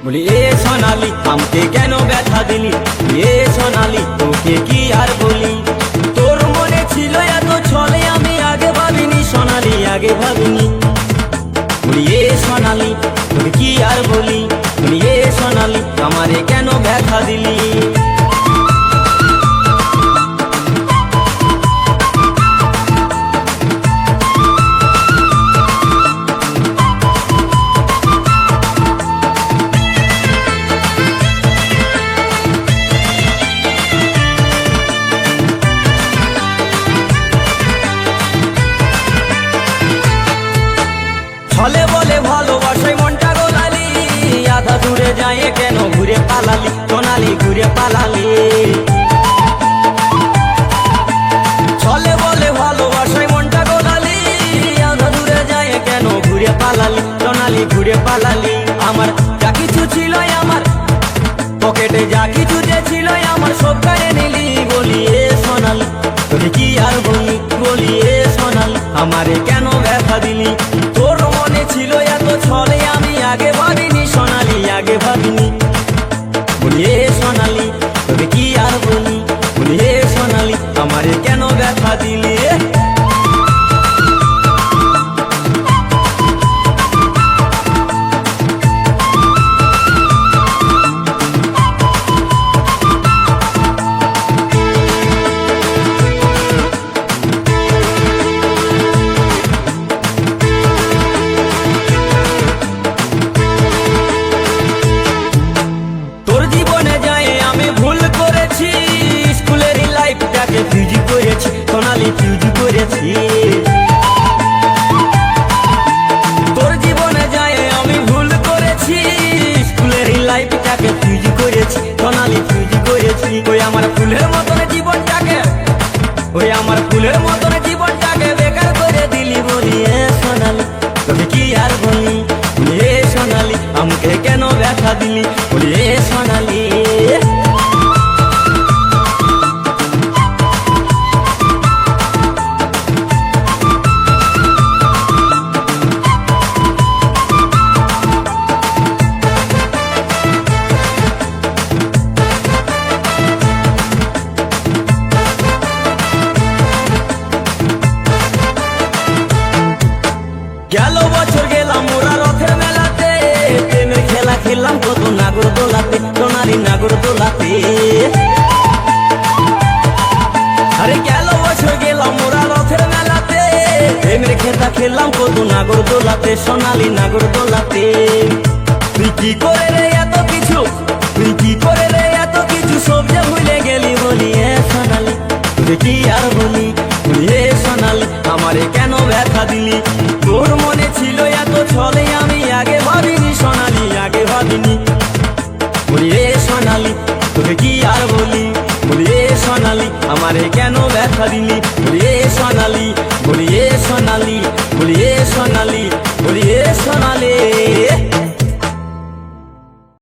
বলি এ সোনালি আমাকে কেন ব্যথা দিলি, এ সোনালি তোকে কি আর বলি। তোর মনে ছিল এত ছলে আমি আগে ভাবিনি সোনালি, আগে ভাবিনি। বলি এ সোনালি তোকে কি আর বলি, বলি এ সোনালি আমারে কেন ব্যথা দিলি। ছলে বলে ভালোবাসায় মনটা গোলালি, আধা দূরে যায় কেন ঘুরে পালালি সোনালি, ঘুরে পালালি। ছলে বলে ভালোবাসায় মনটা গোলালি, আধা দূরে যায় কেন ঘুরে পালালি সোনালি, ঘুরে পালালি। আমার যা কিছু ছিল আমার পকেটে, যা কিছু যে ছিল আমার সব কারে নিলি। বলি এ সোনালি তোকে কি আর বলি, বলি এ সোনালি আমারে কেন ব্যথা দিলি। তোর মনে ছিল এত ছলে আমি আগে ভাবিনি সোনালি, আগে ভাবিনি। বলি এ সোনালি তোকে কি আর বলি, বলি এ সোনালি আমারে কেন ব্যথা দিলি। ফিউজ করেছি সোনালি, ফিউজ করেছি। তোর জীবনে যায় আমি ভুল করেছি, স্কুলের লাইফটাকে ফিউজ করেছি সোনালি, ফিউজ করেছি। ওই আমার ফুলের মতন জীবনটাকে, ওই আমার ফুলের মতন জীবনটাকে বেকার করে দিলি। বলি এ সোনালি তোকে কি আর বলি, বলি এ সোনালি আমাকে কেন ব্যথা দিলি। বলি এ সোনালি গেল বছর গেলাম ওরা রথের মেলাতে, প্রেমের খেলা খেললাম কত নাগর দোলাতে সোনালি, নাগর দোলাতে। আরে গেল বছর গেলাম ওরা রথের মেলাতে, প্রেমের খেলা খেললাম কত নাগর দোলাতে সোনালি, নাগর দোলাতে। তুই কি করে রে এত কিছু, তুই কি করে রে এত কিছু সব যে ভুলে গেলি। বলি এ সোনালি তুই কি আর বলি, বলি এ সোনালি আমারে কেন ব্যথা দিলি। তোর মনে ছিল এত ছলে আমি আগে ভাবিনি সোনালি, আগে ভাবিনি। বলি এ সোনালি তোকে কি আর বলি, বলি এ সোনালি আমারে কেন ব্যথা দিলি। বলি এ সোনালি, বলি এ সোনালি, বলি এ সোনালি, বলি এ সোনালি।